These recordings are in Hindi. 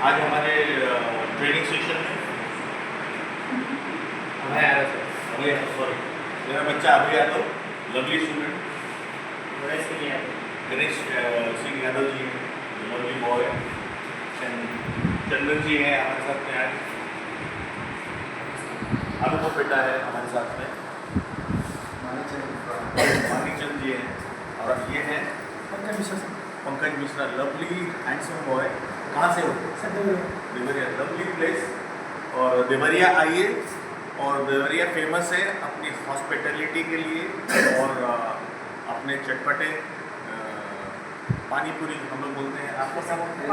आज हमारे ट्रेनिंग सेशन में अभय यादव सॉरी मेरा बच्चा अभय Yadav, lovely student, Ganesh Singh Yadav ji, lovely boy, चंदन जी हैं हमारे साथ में आज, अनुभव बेटा है हमारे साथ में, मानीचंद जी हैं, और ये हैं Pankaj Mishra, lovely handsome boy. कहाँ से हो? Deoria, lovely place. और देवरिया आइए, और देवरिया फेमस है अपनी हॉस्पिटलिटी के लिए और अपने चटपटे पानी पूरी हम लोग बोलते हैं, आपको क्या बोलते हैं?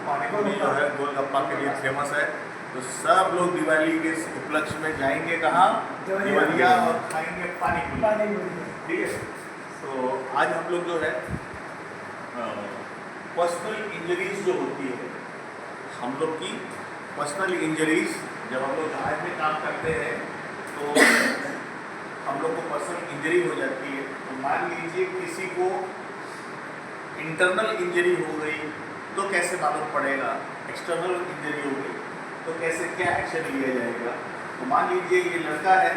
पानी पूरी जो है गोलगप्पा के लिए फेमस है। तो सब लोग दिवाली के उपलक्ष्य में जाएंगे कहाँ? देवरिया, और खाएंगे पानी पूरी, ठीक है। तो आज हम लोग जो है पर्सनल इंजरीज जो होती है, हम लोग की पर्सनल इंजरीज जब हम लोग जहाज में काम करते हैं तो हम लोग को पर्सनल इंजरी हो जाती है। तो मान लीजिए किसी को इंटरनल इंजरी हो गई तो कैसे मालूम पड़ेगा, एक्सटर्नल इंजरी हो गई तो कैसे क्या एक्शन लिया जाएगा। तो मान लीजिए ये लड़का है,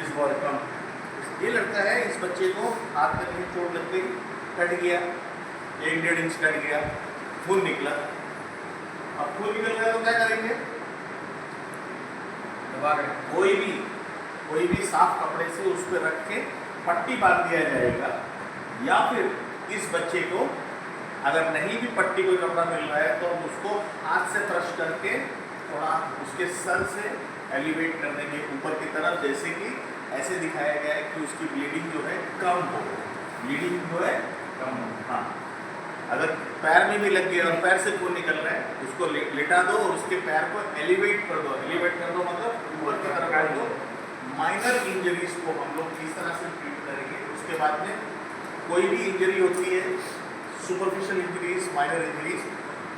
इस बॉय का ये लड़का है, इस बच्चे को हाथ में कहीं चोट लग गई, कट गया, 1-1.5 इंच कट गया, खून निकला। अब खून निकल गया तो क्या करेंगे? कोई भी साफ कपड़े से उस पर रख के पट्टी बांध दिया जाएगा, या फिर इस बच्चे को अगर नहीं भी पट्टी कोई कपड़ा मिल रहा है तो हम उसको हाथ से क्रश करके थोड़ा उसके सर से एलिवेट करने के ऊपर की तरफ, जैसे कि ऐसे दिखाया गया है कि उसकी ब्लीडिंग जो है कम हो, ब्लीडिंग जो है कम हो। हाँ, अगर पैर में भी लग गया और पैर से खून निकल रहा है, उसको लेटा दो और उसके पैर को एलिवेट कर दो। एलिवेट कर दो मतलब ऊपर की तरफ कर दो। माइनर इंजरीज को हम लोग किस तरह से ट्रीट करेंगे, उसके बाद में कोई भी इंजरी होती है, सुपरफिशियल इंजरीज, माइनर इंजरीज,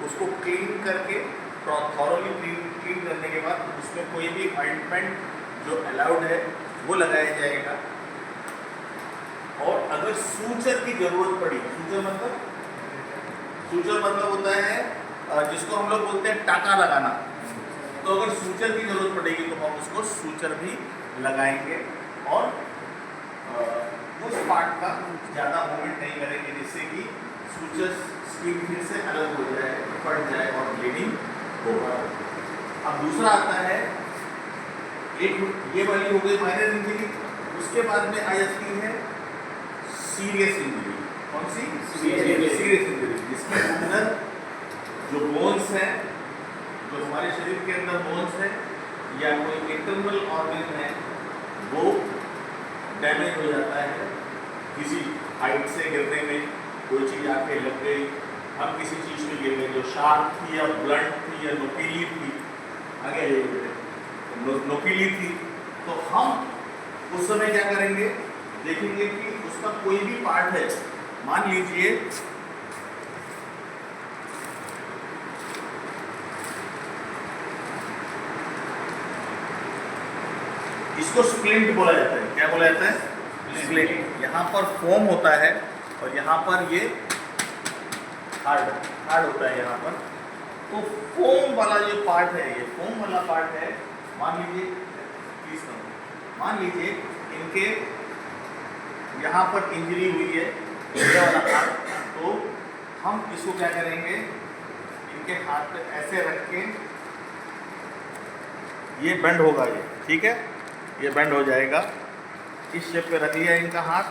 उसको क्लीन करके थॉरोली क्लीन करने के बाद उसमें कोई भी ऑइंटमेंट जो अलाउड है वो लगाया जाएगा। और अगर सूचर की जरूरत पड़ी, सूचर मतलब होता है जिसको हम लोग बोलते हैं टाका लगाना, तो अगर सूचर की जरूरत पड़ेगी तो हम उसको सूचर भी लगाएंगे, और उस पार्ट का ज़्यादा मूवमेंट नहीं करेंगे जिससे कि सूचर स्किन फिर से अलग हो जाए, फट जाए और ब्लीडिंग होगा। अब दूसरा आता है, एक ये वाली हो गई माइनर इंजरी, उसके बाद में आ जाती है सीरियस इंजरी। कौन सी? सीरियस इंजरी, जिसके अंदर जो बोन्स हैं, जो हमारे शरीर के अंदर बोन्स है या कोई इंटरनल ऑर्गन है, वो डैमेज हो जाता है। किसी हाइट से गिरने में कोई चीज़ आके लग गई, हम किसी चीज़ में गिर गए जो शार्प थी या ब्लंट थी या नुकीली थी, आगे नुकीली थी, तो हम उस समय क्या करेंगे, देखेंगे कि उसका कोई भी पार्ट है, मान लीजिए इसको स्प्लिंट बोला जाता है। क्या बोला जाता है? स्प्लिंट। यहाँ पर फोम होता है और यहाँ पर ये हार्ड होता है यहाँ पर। तो फोम वाला जो पार्ट है, ये फोम वाला पार्ट है, मान लीजिए इनके यहाँ पर इंजरी हुई है, ये वाला हाथ, तो हम इसको क्या करेंगे, इनके हाथ पे ऐसे रख के, ये बेंड होगा, ये ठीक है, ये बेंड हो जाएगा, इस शेप पे रख लिया इनका हाथ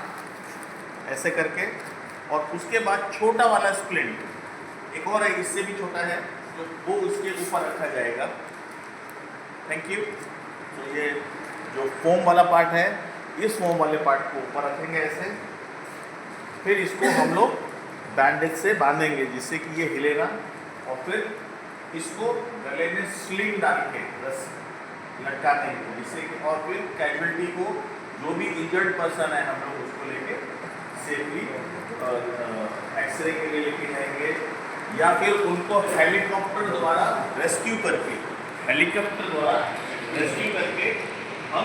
ऐसे करके, और उसके बाद छोटा वाला स्प्लिंट, एक और है इससे भी छोटा है, तो वो उसके ऊपर रखा जाएगा। Thank you. तो ये जो फोम वाला पार्ट है, इस फोम वाले पार्ट को ऊपर रखेंगे ऐसे, फिर इसको हम लोग बैंडेज से बांधेंगे जिससे कि ये हिले ना, और फिर इसको गले में स्लिंग डाल के बस लटका देंगे जिससे कि, और फिर कैजुअलिटी को, जो भी इंजर्ड पर्सन है, हम लोग उसको लेके सेफली एक्सरे के लिए लेके जाएंगे, या फिर उनको हेलीकॉप्टर द्वारा रेस्क्यू करके हम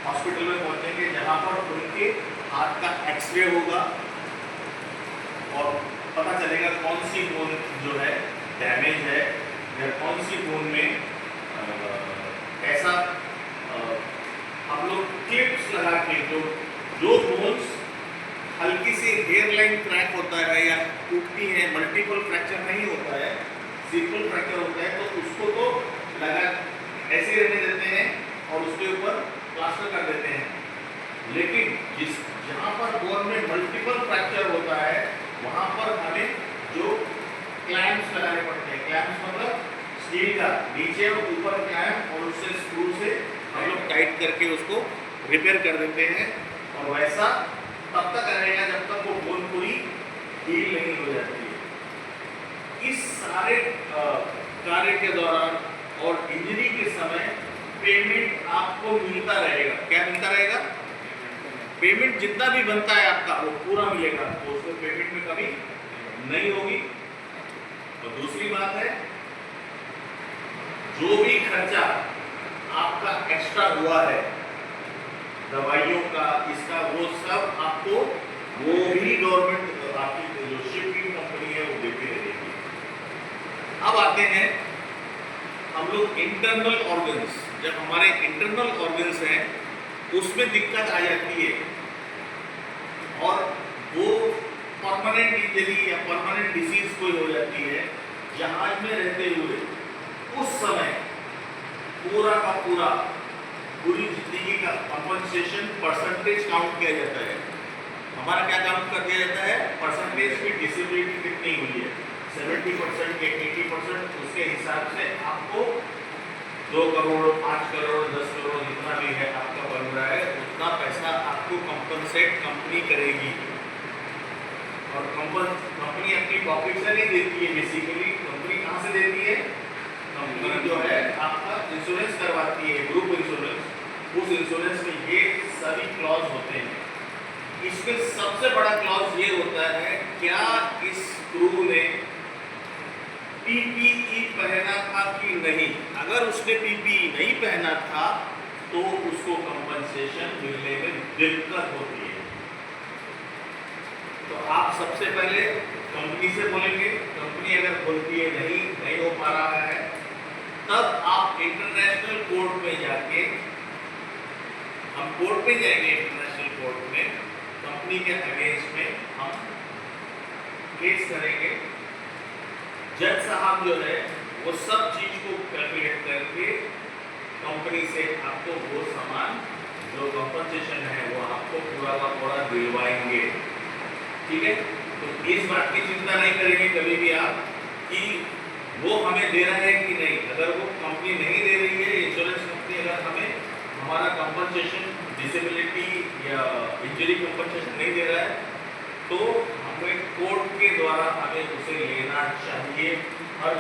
हॉस्पिटल में पहुंचेंगे, जहां पर उनके हाथ का एक्सरे होगा और पता चलेगा कौन सी बोन जो है सी बोन में ऐसा हम लोग क्लिप्स लगा के जो बोन्स हल्की सी हेयर लाइन क्रैक होता है या टूटती है, मल्टीपल फ्रैक्चर नहीं होता है, सिंपल फ्रैक्चर होता है, तो उसको तो लगा ऐसे रहने देते हैं और उसके ऊपर प्लास्टर कर देते हैं। लेकिन जहाँ पर बोन में मल्टीपल फ्रैक्चर होता है वहाँ पर हमें जो क्लैम्प्स लगाने पड़ते हैं। क्लैम्प्स मतलब स्टील का नीचे और ऊपर क्लैम्प और उससे स्क्रू से हम लोग टाइट करके उसको रिपेयर कर देते हैं। और वैसा तब तक रहेगा जब तक वो बोन पूरी हील नहीं हो जाती है। इस सारे कार्य के दौरान और इंजरी के समय पेमेंट आपको मिलता रहेगा। क्या मिलता रहेगा? पेमेंट जितना भी बनता है आपका वो पूरा मिलेगा, तो उसको पेमेंट में कमी नहीं होगी। और दूसरी बात है, जो भी खर्चा आपका एक्स्ट्रा हुआ है दवाइयों का, इसका, वो सब आपको वो भी गवर्नमेंट आपकी जो शिपिंग कंपनी है वो देती रहेगी। अब आते हैं हम लोग इंटरनल ऑर्गन्स। जब हमारे इंटरनल ऑर्गन्स हैं उसमें दिक्कत आ जाती है और वो परमानेंट इंजरी या परमानेंट डिसीज कोई हो जाती है, जहाज में रहते हुए उस समय पूरा का पूरा पूरी जिंदगी का कंपनसेशन परसेंटेज काउंट किया जाता है। हमारा क्या काउंट कर दिया जाता है? परसेंटेज की डिसेबिलिटी कितनी हुई है, 70% के 80%, उसके हिसाब से आपको 2 करोड़ 5 करोड़ 10 करोड़ जितना भी है आपका बन रहा है उतना पैसा आपको कंपनसेट कंपनी करेगी। और कंपनी अपनी पॉकेट से नहीं देती है, बेसिकली कंपनी कहाँ से देती है? कंपनी जो है आपका इंश्योरेंस करवाती है, ग्रुप इंश्योरेंस। उस इंश्योरेंस में ये सभी क्लॉज होते हैं। इसमें सबसे बड़ा क्लॉज ये होता है, क्या इस क्रू ने पीपीई पहना था कि नहीं। अगर उसने पीपीई नहीं पहना था तो उसको कंपनसेशन मिलने में दिक्कत होती है। तो आप सबसे पहले कंपनी से बोलेंगे, कंपनी अगर बोलती है नहीं हो पा रहा है, तब आप इंटरनेशनल कोर्ट में जाके, हम कोर्ट में जाएंगे, इंटरनेशनल कोर्ट में कंपनी के अगेंस्ट में हम केस करेंगे। जज साहब जो है वो सब चीज को कैलकुलेट करके कंपनी से आपको वो सामान जो कंपनसेशन है वो आपको पूरा का पूरा दिलवाएंगे। ठीक है, तो इस बात की चिंता नहीं करेंगे कभी भी आप कि वो हमें दे रहा है कि नहीं। अगर वो कंपनी नहीं दे रही है, इंश्योरेंस कंपनी अगर हमें हमारा कंपनसेशन डिसेबिलिटी या इंजरी कंपनसेशन नहीं दे रहा है, तो हमें कोर्ट के द्वारा हमें उसे लेना चाहिए। हर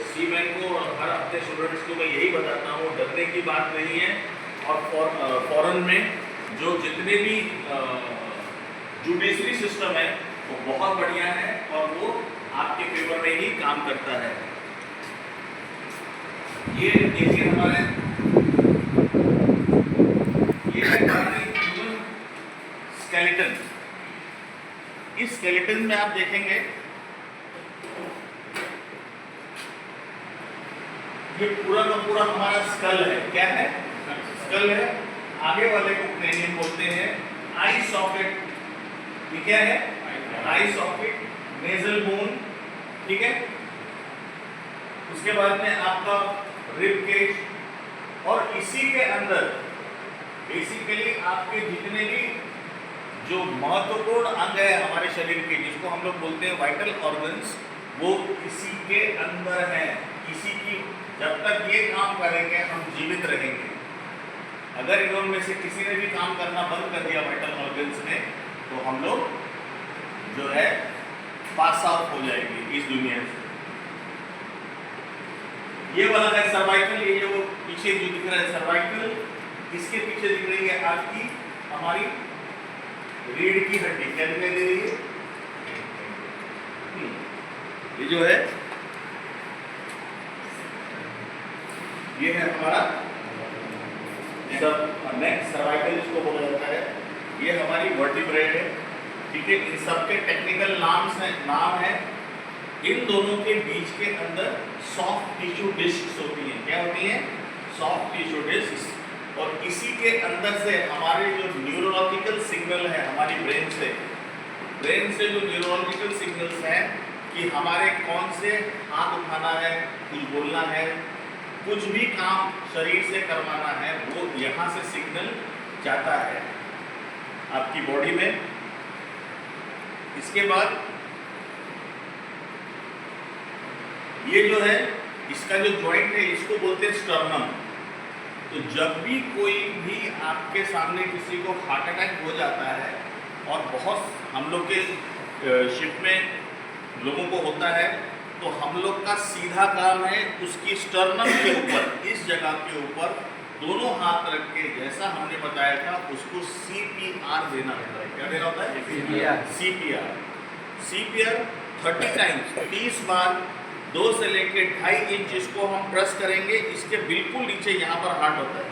सीमैन को और हर अपने स्टूडेंट्स को मैं यही बताता हूँ, डरने की बात नहीं है। और फॉरेन में जो जितने भी जुडिशरी सिस्टम है वो बहुत बढ़िया है और वो आपके फेवर में ही काम करता है। ये देखिए हमारे स्केलेटन। इस स्केलेटन में आप देखेंगे ये पूरा का पूरा हमारा स्कल है। क्या है? स्कल है। आगे वाले को क्रेनियम बोलते हैं। आई सॉकेट, ये क्या है? आई सॉकेट, नेजल बोन। ठीक है, उसके बाद में आपका रिब केज और इसी के अंदर बेसिकली आपके जितने भी जो महत्वपूर्ण अंग है हमारे शरीर के, जिसको हम लोग बोलते हैं वाइटल ऑर्गन्स, वो इसी के अंदर है। इसी की जब तक ये काम करेंगे हम जीवित रहेंगे। अगर इनमें से किसी ने भी काम करना बंद कर दिया वाइटल ऑर्गन्स ने, तो हम लोग जो है पास आउट हो जाएंगे इस दुनिया से। ये वाला है सर्वाइकल, ये जो पीछे जो दिख रहा है सर्वाइकल, इसके पीछे दिख रही है आपकी हमारी रीढ़ की हड्डी। क्या दिखाई दे रही है? ये जो है ये है हमारा सब नेक, सर्वाइकल इसको बोला जाता है। ये हमारी वर्टिब्रेट है। ठीक है, इन सब के टेक्निकल नाम है इन दोनों के बीच के अंदर सॉफ्ट टिश्यू डिस्क्स होती हैं। क्या होती हैं? Soft tissue discs. और इसी के अंदर से हमारे जो न्यूरोलॉजिकल सिग्नल है हमारी ब्रेन से जो न्यूरोलॉजिकल सिग्नल्स हैं कि हमारे कौन से हाथ उठाना है, कुछ बोलना है, कुछ भी काम शरीर से करवाना है, वो यहाँ से सिग्नल जाता है आपकी बॉडी में। इसके बाद ये जो है इसका जो जॉइंट है इसको बोलते हैं स्टर्नम। तो जब भी कोई भी आपके सामने किसी को हार्ट अटैक हो जाता है, और बहुत हम लोग के शिप में लोगों को होता है, तो हम लोग का सीधा काम है उसकी स्टर्नम के ऊपर, इस जगह के ऊपर दोनों हाथ रख के, जैसा हमने बताया था, उसको CPR देना होता है। क्या देना होता है? CPR 30 टाइम्स, 30 बार 2 से लेके 2.5 इंच इसको हम प्रेस करेंगे। इसके बिल्कुल नीचे यहाँ पर हार्ट होता है,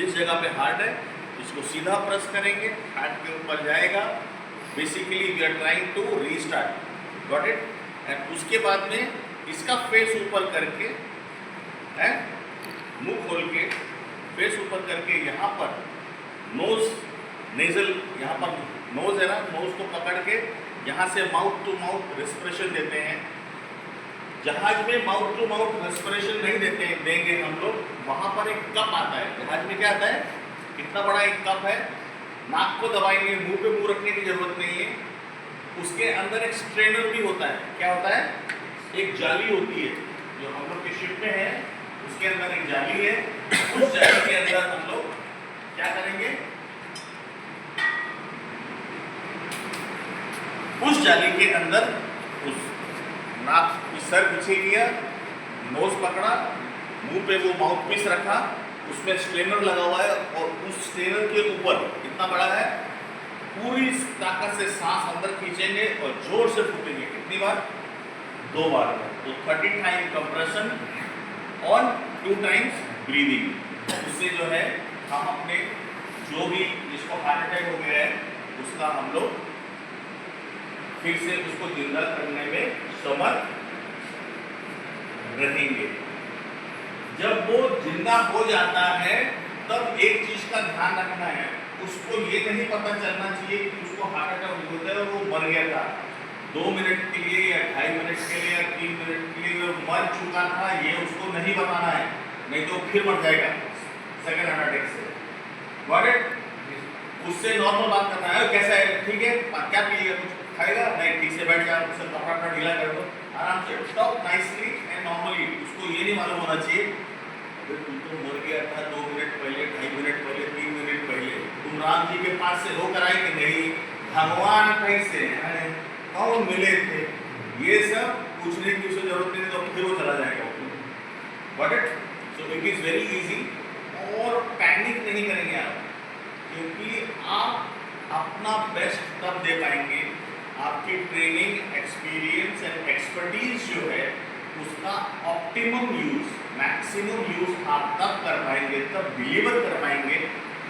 इस जगह पे हार्ट है, इसको सीधा प्रेस करेंगे, हार्ट के ऊपर जाएगा। Basically we are trying to restart, got it. And उसके बाद में इसका फेस ऊपर करके, मुंह खोल के फेस ऊपर करके, यहाँ पर नोज नेजल, यहाँ पर नोज है ना, नोज को पकड़ के यहाँ से माउथ टू माउथ रेस्पिरेशन देते हैं। जहाज में माउथ टू माउथ रेस्पिरेशन नहीं देंगे हम लोग, वहाँ पर एक कप आता है। जहाज में क्या आता है? इतना बड़ा एक कप है, नाक को दबाएंगे, मुंह पे मुंह रखने की जरूरत नहीं है। उसके अंदर एक स्ट्रेनर भी होता है। क्या होता है? एक जाली होती है जो हम लोग के शिप में है, उसके अंदर एक जाली है। उस जाली के अंदर हम लोग क्या करेंगे? उस जाली के अंदर उस नाक सर पीछे किया, नोज पकड़ा, मुंह पे वो माउथ पीस रखा, उसमें स्ट्रेनर लगा हुआ है, और उस स्ट्रेनर के ऊपर कितना बड़ा है, पूरी ताकत से सांस अंदर खींचेंगे और जोर से फूकेंगे। कितनी बार? 2 बार। तो 30 टाइम कंप्रेशन और 2 टाइम्स ब्रीदिंग। उससे जो है हम अपने जो भी जिसको हार्ट अटैक हो गया है उसका हम लोग फिर से उसको जिंदा करने में समर्थ रहेंगे। जब वो जिंदा हो जाता है तब एक चीज का ध्यान रखना है, उसको ये नहीं पता चलना चाहिए कि उसको हार्ट अटैक होता है और वो मर गया था। 2 मिनट के लिए या 2.5 मिनट के लिए या 3 मिनट के लिए वो मर चुका था, ये उसको नहीं बताना है, नहीं तो फिर मर जाएगा सेकंड हार्ट अटैक से। Got it? उससे नॉर्मल बात करना है, कैसा है, ठीक है, क्या पिएगा, कुछ खाएगा, नहीं, ठीक से बैठ जा, उससे कपड़ा ढीला कर दो, आराम से टॉक नाइसली एंड नॉर्मली। उसको ये नहीं मालूम होना चाहिए तू तो मर गया था 2 मिनट पहले, 2.5 मिनट पहले, 3 मिनट पहले, तुम राम जी के पास से होकर आए कि नहीं, भगवान कैसे हैं, कौन मिले थे, ये सब पूछने की उसे जरूरत नहीं, तो फिर वो चला जाएगा। Got it? So it is very easy. और पैनिक नहीं करेंगे आप, क्योंकि आप अपना बेस्ट तब दे पाएंगे, आपकी ट्रेनिंग, एक्सपीरियंस एंड एक्सपर्टीज जो है उसका ऑप्टिमम यूज, मैक्सिमम यूज आप तब कर पाएंगे, तब डिलीवर कर पाएंगे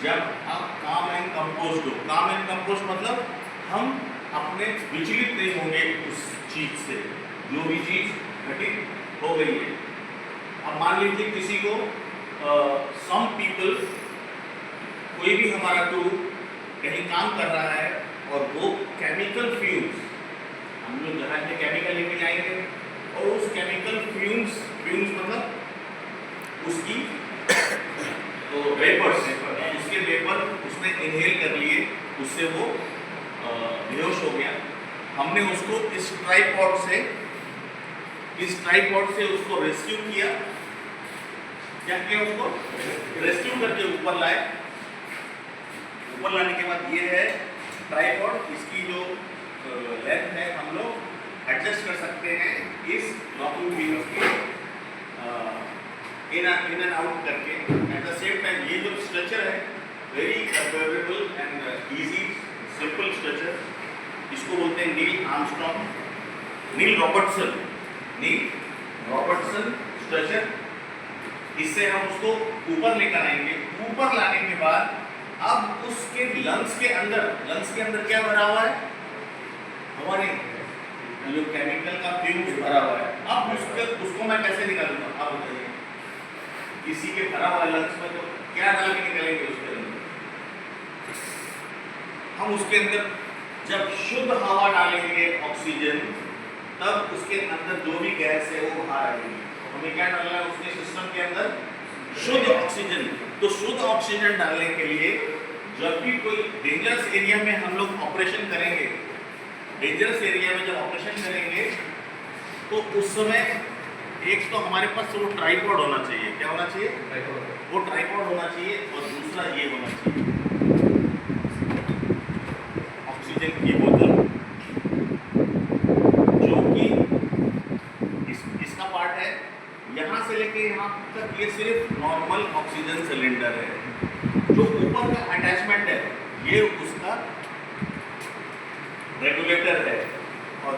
जब आप काम एंड कंपोज हो। काम एंड कंपोज मतलब हम अपने विचलित नहीं होंगे उस चीज से, जो भी चीज घटित हो गई है। अब मान लीजिए किसी को सम पीपल, कोई भी हमारा क्रू कहीं काम कर रहा है और वो केमिकल फ्यूम्स, हम लोग जहाज में केमिकल लेके जाएंगे और उस केमिकल फ्यूम्स मतलब उसकी तो वेपर्स, उसके वेपर उसने इनहेल कर लिए, उससे वो बेहोश हो गया। हमने उसको इस ट्राइपॉड से उसको रेस्क्यू किया। क्या किया? उसको रेस्क्यू करके ऊपर लाए। ऊपर लाने के बाद ये है ट्राइपॉड, इसकी जो लेंथ है हम लोग एडजस्ट कर सकते हैं इस लॉकिंग व्हील के इन एंड आउट करके। एट द सेम टाइम ये जो स्ट्रक्चर है very affordable and easy simple structure, इसको बोलते हैं नील रॉबर्टसन स्ट्रक्चर। इससे हम उसको ऊपर लेकर आएंगे। ऊपर लाने के बाद अब उसके लंग्स के अंदर क्या भरा हुआ है? हमारे जो केमिकल का फ्यूज भरा हुआ है, अब उसको मैं कैसे निकालूंगा? आप बताइए, किसी के भरा हुआ लंग्स में तो क्या डाल के निकलेंगे उसके अंदर? हम उसके अंदर जब शुद्ध हवा डालेंगे ऑक्सीजन, तब उसके अंदर जो भी गैस है वो बाहर आएगी। तो हमें क्या डालना है उसके सिस्टम के अंदर? शुद्ध ऑक्सीजन। तो शुद्ध ऑक्सीजन डालने के लिए जब भी कोई डेंजरस एरिया में हम लोग ऑपरेशन करेंगे, डेंजरस एरिया में जब ऑपरेशन करेंगे तो उस समय एक तो हमारे पास वो ट्राइपॉड होना चाहिए। क्या होना चाहिए? वो ट्राइपॉड होना चाहिए, और दूसरा ये होना चाहिए ऑक्सीजन की बोतल, जो कि इसका पार्ट है। यहाँ से लेके यहाँ तक ये सिर्फ नॉर्मल ऑक्सीजन सिलेंडर है। जो ऊपर का अटैचमेंट है ये उसका रेगुलेटर है, और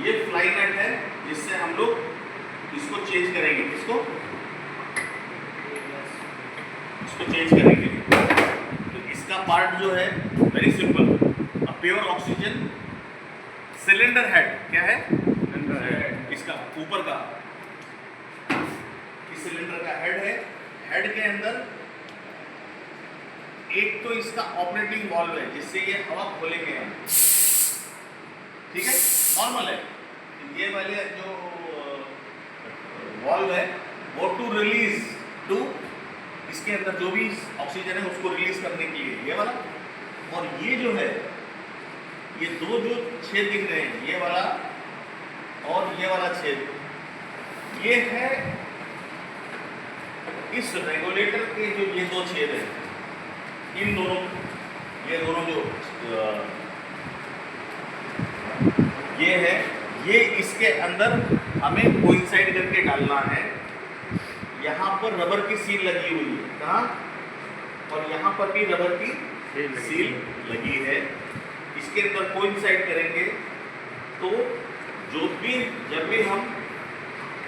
ये फ्लाई नट है जिससे हम लोग इसको चेंज करेंगे। इसको चेंज करेंगे। तो इसका पार्ट जो है very simple, a pure oxygen cylinder head. क्या है? इसका ऊपर का इस सिलेंडर का हेड है। हेड के अंदर एक तो इसका ऑपरेटिंग वाल्व है जिससे ये हवा खोलेंगे हम, ठीक है, नॉर्मल है। ये वाले जो वाल्व है वो टू रिलीज, टू इसके अंदर जो भी ऑक्सीजन है उसको रिलीज करने के लिए ये वाला। और ये जो है, ये दो जो छेद दिख रहे हैं, ये वाला और ये वाला छेद, ये है इस रेगुलेटर के जो ये दो छेद है, इन दोनों, ये दोनों जो ये है, ये इसके अंदर हमें कोइंसाइड करके डालना है। यहाँ पर रबर की सील लगी हुई है, कहाँ? और यहाँ पर भी रबर की सील लगी है। इसके अंदर कोइंसाइड करेंगे तो जब भी हम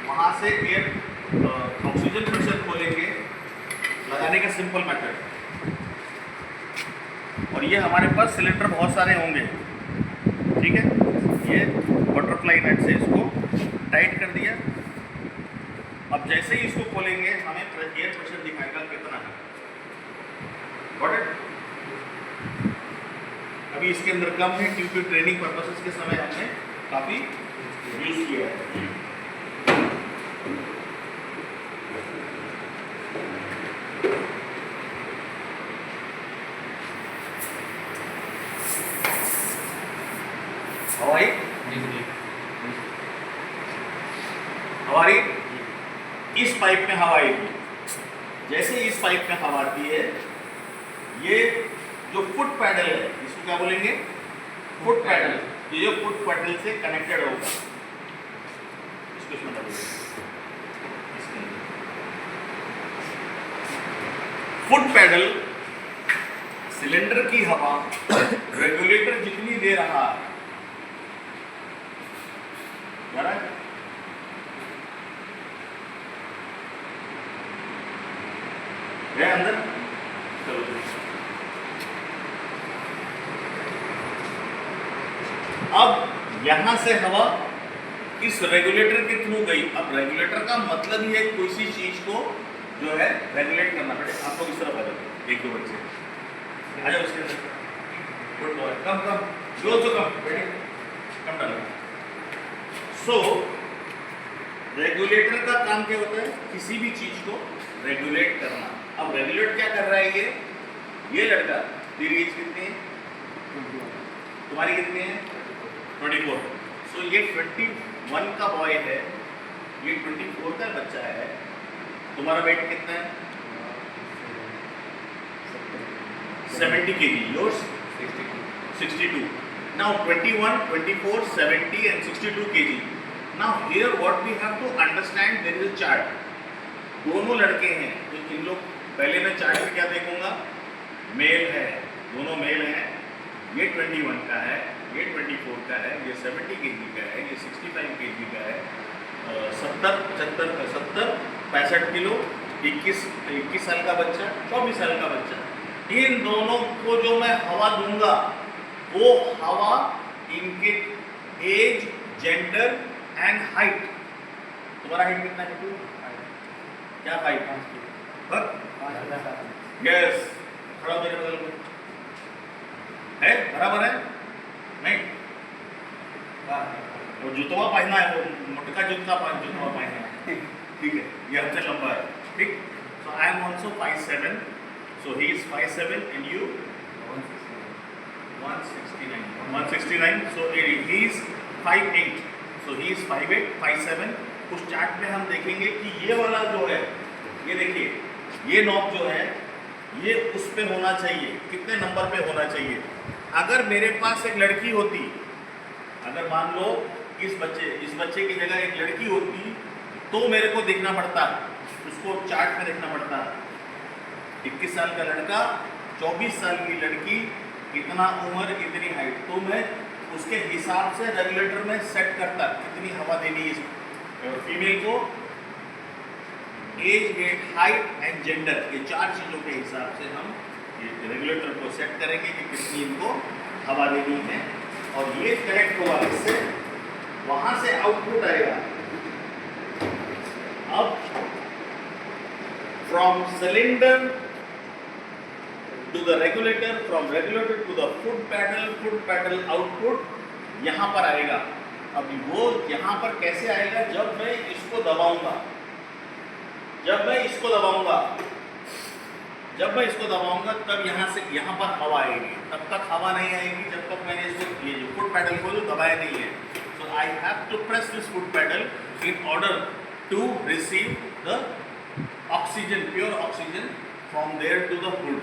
वहाँ से एयर ऑक्सीजन प्रेशर खोलेंगे, लगाने का सिंपल मेथड। और ये हमारे पास सिलेंडर बहुत सारे होंगे, ठीक है। ये बटरफ्लाई नट से इसको टाइट कर दिया। अब जैसे ही इसको खोलेंगे हमें एयर प्रेशर दिखाएगा कितना है। Got it? अभी इसके अंदर कम है क्योंकि ट्रेनिंग पर्पसेस के समय हमने काफ़ी यूज किया है। हमारी इस पाइप में हवा आएगी। जैसे इस पाइप में हवा आती है, ये जो फुट पैडल है, इसको क्या बोलेंगे? Foot pedal. ये जो फुट पैडल से कनेक्टेड होगा, इसको इसमें डालिए। फुट पैडल सिलेंडर की हवा रेगुलेटर जितनी दे रहा है, गया अंदर। चलो अब यहां से हवा इस रेगुलेटर के थ्रू गई। अब रेगुलेटर का मतलब ही है कोई सी चीज को जो है रेगुलेट करना पड़े। आप लोग इस तरफ आ जाओ, एक दो बच्चे आ जाओ उसके अंदर। गुड बॉय, कम जो कम बैठे, कम डालो। सो रेगुलेटर का काम क्या होता है? किसी भी चीज को रेगुलेट करना। अब रेगुलेट क्या कर रहा है? ये लड़का, तेरी एज कितनी है? तुम्हारी कितनी है? 24। सो ये 21 का बॉय है, ये 24 का बच्चा है। तुम्हारा वेट कितना है? 70 kg। Yours 62। Now 21, 24, 70 and 62 kg. Now here what we have to understand, there is a chart. दोनों लड़के हैं, तो इन लोग पहले मैं चार्ट में क्या देखूंगा? मेल है, दोनों मेल हैं। ये 21 का है, ये 24 का है, ये 70 kg का है, ये 65 kg का है। 70 65 किलो, 21 साल का बच्चा, 24 साल का बच्चा। इन दोनों को जो मैं हवा दूंगा, वो हवा इनके एज, जेंडर एंड हाइट। तुम्हारा हाइट कितना है? क्या हाइट? यस, खड़ा हो मेरे बगल में है, बराबर है? नहीं, वो जूतवा पहना है, वो मोटका जूता पहना है, ठीक है, ये हमसे लंबा है, ठीक। So I am also 5'7", so he is 5'7" and you 169, so he is 5'8", so he is 5'8", 5'7". उस चार्ट में हम देखेंगे कि ये वाला जो है, ये देखिए, ये नॉब जो है ये उस पे होना चाहिए, कितने नंबर पे होना चाहिए। अगर मेरे पास एक लड़की होती, अगर मान लो इस बच्चे की जगह एक लड़की होती, तो मेरे को देखना पड़ता, उसको चार्ट में देखना पड़ता, 21 साल का लड़का, 24 साल की लड़की, इतना उम्र, इतनी हाइट, तो मैं उसके हिसाब से रेगुलेटर में सेट करता कितनी हवा देनी है फीमेल को। Age, weight, height and gender, ये 4 चीज़ों के हिसाब से हम ये रेगुलेटर को सेट करेंगे कि कितनी इनको हवा देनी है, और ये कनेक्ट हुआ इससे, वहां से आउटपुट आएगा। अब from cylinder to the regulator, from regulator to the foot pedal output यहां पर आएगा। अब वो यहां पर कैसे आएगा? जब मैं इसको दबाऊंगा, जब मैं इसको दबाऊंगा तब यहां से यहां पर हवा आएगी, तब तक हवा नहीं आएगी जब तक मैंने इसको ये फुट पैडल को दबाया नहीं है। So I have to press this foot pedal in order to receive the oxygen, pure oxygen from there to the hood.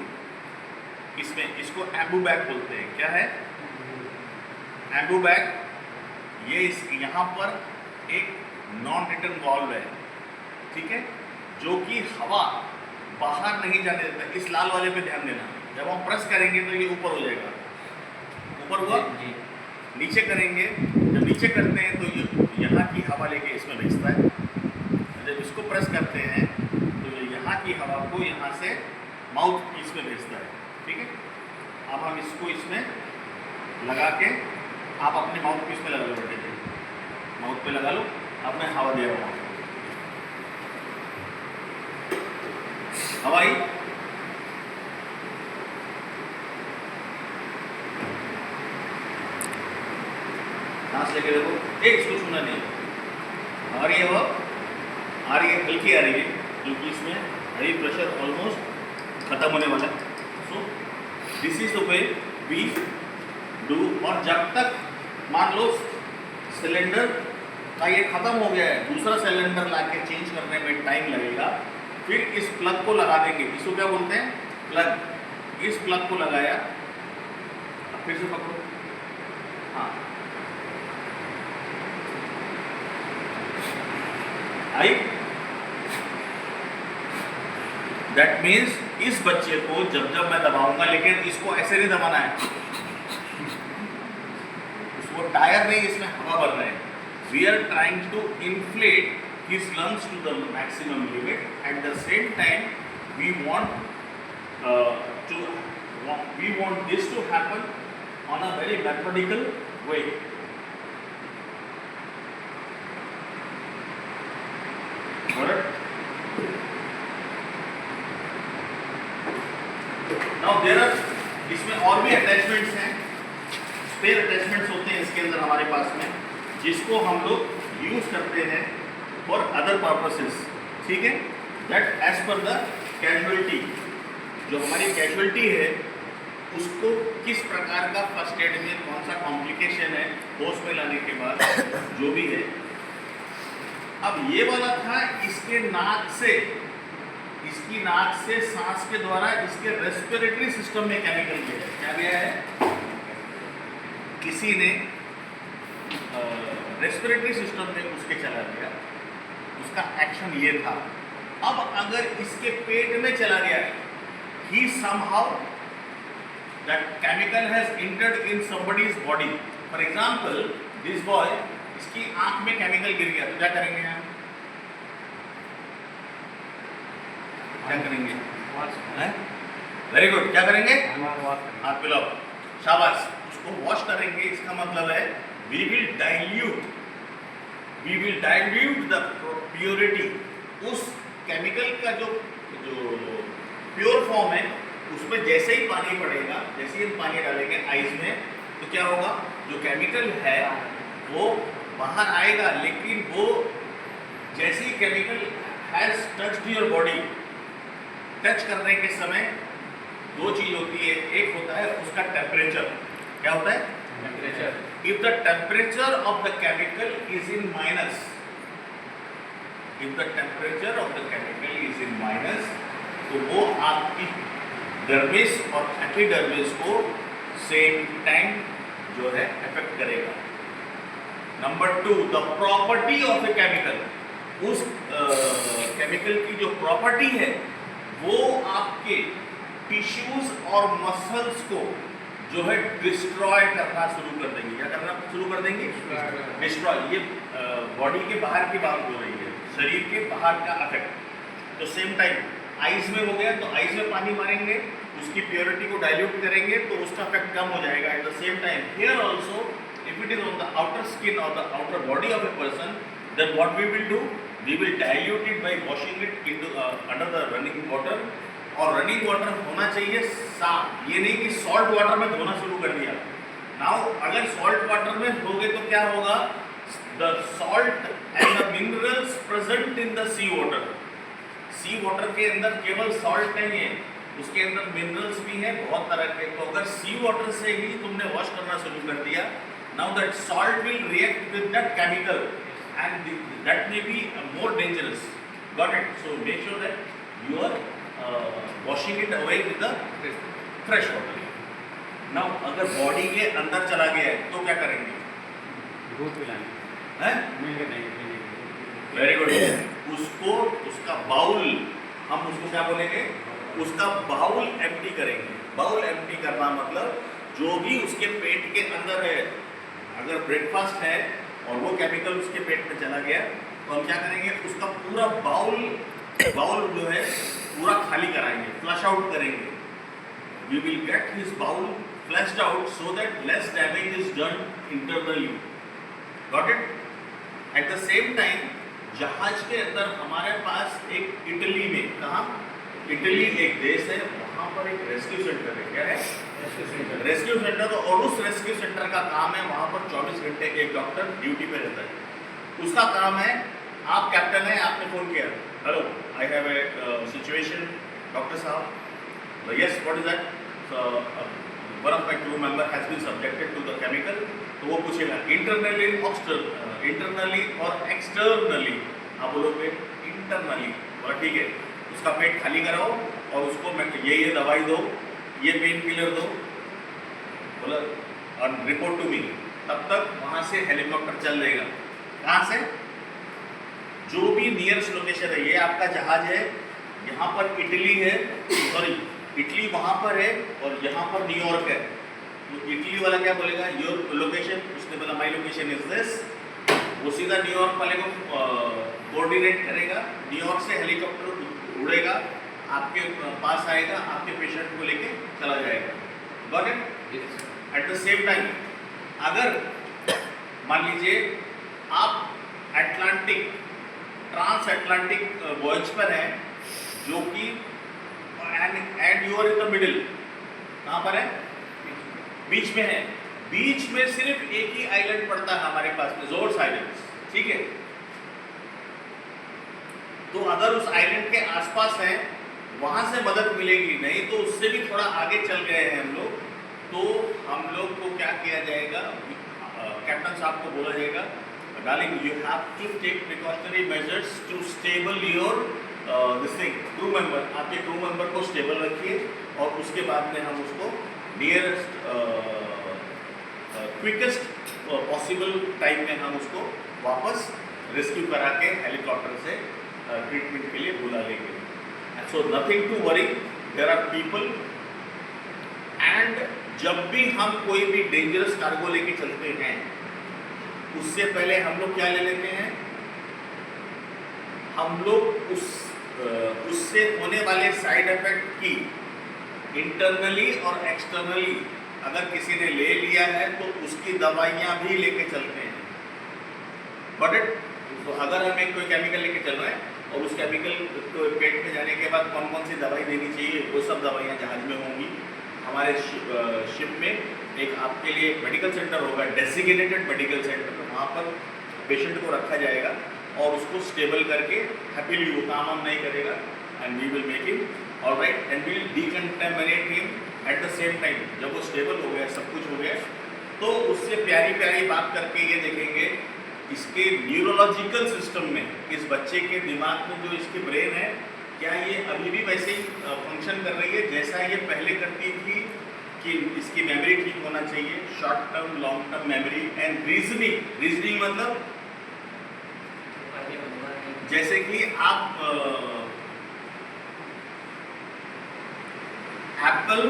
इसमें इसको एम्बू बैग बोलते हैं। क्या है एम्बू बैग? ये यहाँ पर एक नॉन रिटर्न वाल्व है, ठीक है, जो कि हवा बाहर नहीं जाने देता। इस लाल वाले पे ध्यान देना, जब हम प्रेस करेंगे तो ये ऊपर हो जाएगा, ऊपर हुआ, नीचे करेंगे, जब नीचे करते हैं तो ये यहाँ की हवा लेके इसमें भेजता है, जब इसको प्रेस करते हैं तो ये यहाँ की हवा को यहाँ से माउथ पीस में भेजता है, ठीक है। अब हम इसको इसमें लगा के, आप अपने माउथ पीस में लगा लो बेटे, माउथ पे लगा लो, अब मैं हवा दे रहा हूँ, हवाई सांस लेके देखो, इसको छूना नहीं, आ रही है, वो आ रही है, हल्की आ रही है, क्योंकि इसमें हाई प्रेशर ऑलमोस्ट खत्म होने वाला है। So this is the way we do. और जब तक मान लो सिलेंडर का ये खत्म हो गया है, दूसरा सिलेंडर लाके चेंज करने में टाइम लगेगा, फिर इस प्लग को लगा देंगे, इसको क्या बोलते हैं? प्लग। इस प्लग को लगाया, अब फिर से पकड़ो, हाँ आई। दैट मीन्स इस बच्चे को जब मैं दबाऊंगा, लेकिन इसको ऐसे नहीं दबाना है, उसको टायर नहीं, इसमें हवा भर रहे हैं। We are trying to inflate his lungs to the maximum limit. At the same time, we want this to happen on a very methodical way. Alright. Now there are, इसमें और भी अटैचमेंट्स हैं, स्पेयर अटैचमेंट्स होते हैं इसके अंदर हमारे पास में, जिसको हम लोग यूज करते हैं फॉर अदर पर्पसेस, ठीक है। That as per the casualty, जो हमारी कैजुअलिटी है उसको किस प्रकार का फर्स्ट एड में कौन सा कॉम्प्लिकेशन है होश में लाने के बाद जो भी है। अब ये वाला था, इसकी नाक से सांस के द्वारा इसके रेस्पिरेटरी सिस्टम में केमिकल गया है। क्या गया है? किसी ने रेस्पिरेटरी सिस्टम में उसके चला गया, उसका एक्शन ये था। अब अगर इसके पेट में चला गया, he somehow that chemical has entered in somebody's body. For example, this boy, इसकी आंख में केमिकल गिर गया, तो क्या करेंगे हम? क्या करेंगे? वेरी गुड, क्या करेंगे? हाथ मिलाओ, शाबाश, उसको वॉश करेंगे। इसका मतलब है we will dilute the purity, उस केमिकल का जो प्योर फॉर्म है उसमें जैसे ही पानी पड़ेगा, जैसे ही हम पानी डालेंगे आइस में, तो क्या होगा, जो केमिकल है वो बाहर आएगा, लेकिन वो जैसे ही chemical has touched your body, touch करने के समय दो चीज होती है, एक होता है उसका टेम्परेचर, क्या होता है temperature. If the temperature of the chemical is in minus, if the temperature of the chemical is in minus, तो वो आपकी डर्मिस और एपिडर्मिस को सेम टाइम जो है इफेक्ट करेगा। Number 2, the property of a chemical, उस केमिकल की जो प्रॉपर्टी है वो आपके टिश्यूज और मसल्स को जो है डिस्ट्रॉय करना शुरू कर देंगे। क्या करना शुरू कर देंगे? डिस्ट्रॉय। ये बॉडी के बाहर की बात हो रही है, शरीर के बाहर का अफेक्ट। तो सेम टाइम आइस में हो गया, तो आइस में पानी मारेंगे, उसकी प्योरिटी को डाइल्यूट करेंगे, तो उसका अफेक्ट कम हो जाएगा। At the same time here also, if it is on the outer skin और the outer body of a person, then what we will do, we will dilute it by washing it into under the running water। और रनिंग वाटर होना चाहिए साफ, ये नहीं कि सॉल्ट वाटर में धोना शुरू कर दिया। नाउ अगर सॉल्ट वाटर में धोगे तो क्या होगा, the salt and the minerals present in the sea water, sea water के अंदर केवल सॉल्ट नहीं है, उसके अंदर मिनरल्स भी हैं बहुत तरह के। तो अगर सी वाटर से ही तुमने वॉश करना शुरू कर दिया, now that salt will react with that chemical and that may be more dangerous. Got it? So make sure that you are washing it away with the fresh water. Now अगर बॉडी के अंदर चला गया है तो क्या करेंगे? दूध पिलाएंगे, हैं? Very good. उसको, उसका बाउल, हम उसको क्या बोलेंगे? उसका बाउल एम्प्टी करेंगे। बाउल एम्प्टी करना मतलब जो भी उसके पेट के अंदर है, अगर ब्रेकफास्ट है और वो केमिकल उसके पेट में चला गया, तो हम क्या करेंगे, उसका पूरा बाउल जो है पूरा खाली कराएंगे, फ्लश आउट करेंगे। We will get his bowel flushed out so that less damage is done internally. Got it? At the same time जहाज के अंदर हमारे पास एक इटली में, कहाँ? इटली एक देश है, वहाँ पर एक रेस्क्यू सेंटर है। क्या है? Rescue centre. और उस रेस्क्यू सेंटर का काम है, वहाँ पर 24 घंटे एक डॉक्टर ड्यूटी पे रहता है। उसका काम है, आप कैप्टन हैं, आपने फ़ोन किया, hello I have a situation doctor साहब, yes what is that, one of my crew member has been subjected to the chemical. तो वो पूछेगा इंटरनली और एक्सटर्नली। आप बोलोगे इंटरनली, और ठीक है, उसका पेट खाली कराओ और उसको ये दवाई दो, ये पेन किलर दो, बोला, और रिपोर्ट टू मी। तब तक वहाँ से हेलीकॉप्टर चल देगा। कहाँ से? जो भी नियरेस्ट लोकेशन है, ये आपका जहाज है, यहाँ पर इटली है, सॉरी इटली वहाँ पर है और यहाँ पर न्यूयॉर्क है। तो इटली वाला क्या बोलेगा, योर लोकेशन, उसने बोला माई लोकेशन इज दिस, वो सीधा न्यूयॉर्क वाले को कोऑर्डिनेट करेगा। न्यूयॉर्क से हेलीकॉप्टर उड़ेगा, आपके पास आएगा, आपके पेशेंट को लेके चला जाएगा। Got it? At the same time अगर मान लीजिए आप अटलांटिक, ट्रांस अटलांटिक वॉयज पर हैं, जो कि and you are in the middle, कहाँ पर है? बीच में है। बीच में सिर्फ एक ही आइलैंड पड़ता है हमारे पास में, जोर्स आइलैंड, ठीक है। तो अगर उस आइलैंड के आसपास है, वहां से मदद मिलेगी, नहीं तो उससे भी थोड़ा आगे चल गए हैं हम लोग, तो हम लोग को क्या किया जाएगा, कैप्टन साहब को बोला जाएगा, darling you have to take precautionary measures to stable your this thing crew member. आपके क्रू मेंबर को स्टेबल रखिए और उसके बाद में हम उसको नियरेस्ट क्विकेस्ट पॉसिबल टाइम में हम उसको वापस रेस्क्यू करा के हेलीकॉप्टर से ट्रीटमेंट के लिए बुला लेंगे। So nothing to worry, there are people. एंड जब भी हम कोई भी डेंजरस कार्गो लेके चलते हैं, उससे पहले हम लोग क्या ले लेते हैं, हम लोग उससे होने वाले साइड इफेक्ट की इंटरनली और एक्सटर्नली अगर किसी ने ले लिया है तो उसकी दवाइयाँ भी लेके चलते हैं। बट तो अगर हम एक कोई केमिकल लेके चल रहे हैं और उस केमिकल को पेट में जाने के बाद कौन कौन सी दवाई देनी चाहिए वो सब दवाइयाँ जहाज में होंगी। हमारे शिप में एक आपके लिए मेडिकल सेंटर होगा, डेसिग्नेटेड मेडिकल सेंटर, वहाँ पर पेशेंट को रखा जाएगा और उसको स्टेबल करके हैप्पीली वो काम हम नहीं करेगा and we will make him alright and we will decontaminate him at the same time. जब वो स्टेबल हो गया, सब कुछ हो गया, तो उससे प्यारी प्यारी बात करके ये देखेंगे इसके न्यूरोलॉजिकल सिस्टम में, इस बच्चे के दिमाग में जो इसकी ब्रेन है, क्या ये अभी भी वैसे ही फंक्शन कर रही है जैसा ये पहले करती थी, कि इसकी मेमोरी ठीक होना चाहिए, short term long term memory and reasoning. Reasoning मतलब जैसे कि आप एप्पल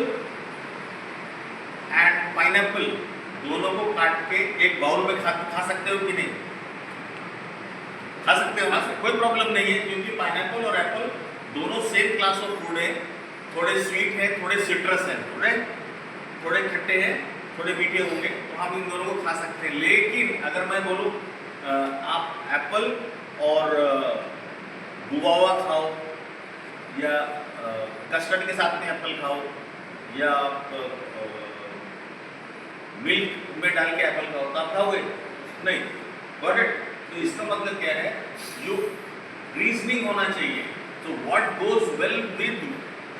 एंड पाइनएप्पल दोनों को काट के एक बाउल में खा सकते हो कि नहीं? खा सकते हो ना, कोई प्रॉब्लम नहीं है, क्योंकि पाइनएप्पल और एप्पल दोनों सेम क्लास ऑफ फूड है। थोड़े स्वीट है, थोड़े सिट्रस है, थोड़े खट्टे हैं, थोड़े मीठे होंगे, तो हम इन दोनों को खा सकते हैं। लेकिन अगर मैं बोलूँ आप एप्पल और गुआवा खाओ या कस्टर्ड के साथ में एप्पल खाओ या मिल्क में डाल के एप्पल खाओ, तो आप खाओगे नहीं? Got it? तो इसका मतलब क्या है, जो रीजनिंग होना चाहिए, तो what goes well with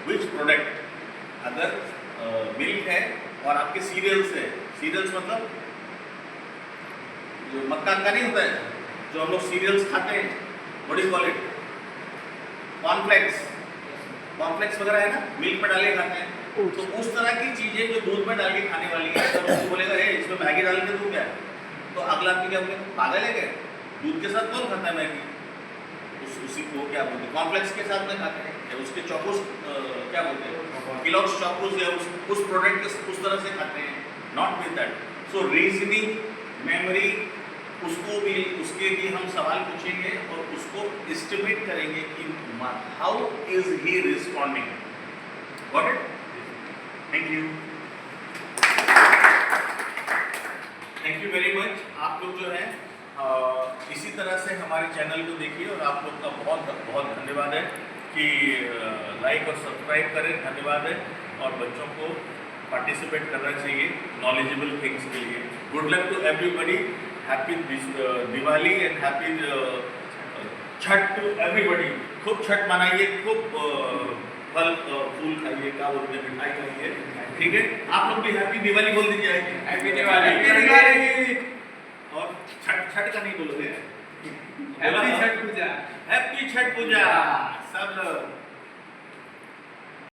which product. अगर मिल्क है और आपके सीरियल्स है, सीरियल्स मतलब जो मक्का का नहीं होता है, जो हम लोग सीरियल्स खाते हैं, what is call it, cornflakes वगैरह है ना, मिल्क में डाल के खाते हैं। तो उस तरह की चीजें जो दूध में डाल के खाने वाली है, तो उसको बोलेगा इसमें मैगी डाल के दूं क्या, तो अगला आदमी क्या बोले, पागल है क्या, दूध के साथ कौन खाता है मैगी? उसी को क्या बोलते हैं, कॉर्नफ्लेक्स के साथ में खाते हैं, या उसके चॉकोस क्या बोलते हैं, किलॉग्स चॉकोस, या उस प्रोडक्ट के उस तरह से खाते हैं, not with that. So reasoning, memory, उसके भी हम सवाल पूछेंगे और उसको एस्टिमेट करेंगे कि how is he responding. Got it? Thank you, thank you very much. आप लोग जो है इसी तरह से हमारे चैनल को देखिए, और आप लोग का बहुत बहुत धन्यवाद है कि लाइक और सब्सक्राइब करें, धन्यवाद है। और बच्चों को पार्टिसिपेट करना चाहिए नॉलेजेबल थिंग्स के लिए। Good luck to everybody, happy Diwali and happy Chhath to everybody. खूब छठ मनाइए, खूब फल फूल खाइए, क्या बोलते हैं, मिठाई खाइए, ठीक है? आप लोग भी हैप्पी दिवाली बोल दीजिए। हैप्पी दिवाली। और छठ का नहीं बोलोगे, हैप्पी छठ पूजा, हैप्पी छठ पूजा सब लोग।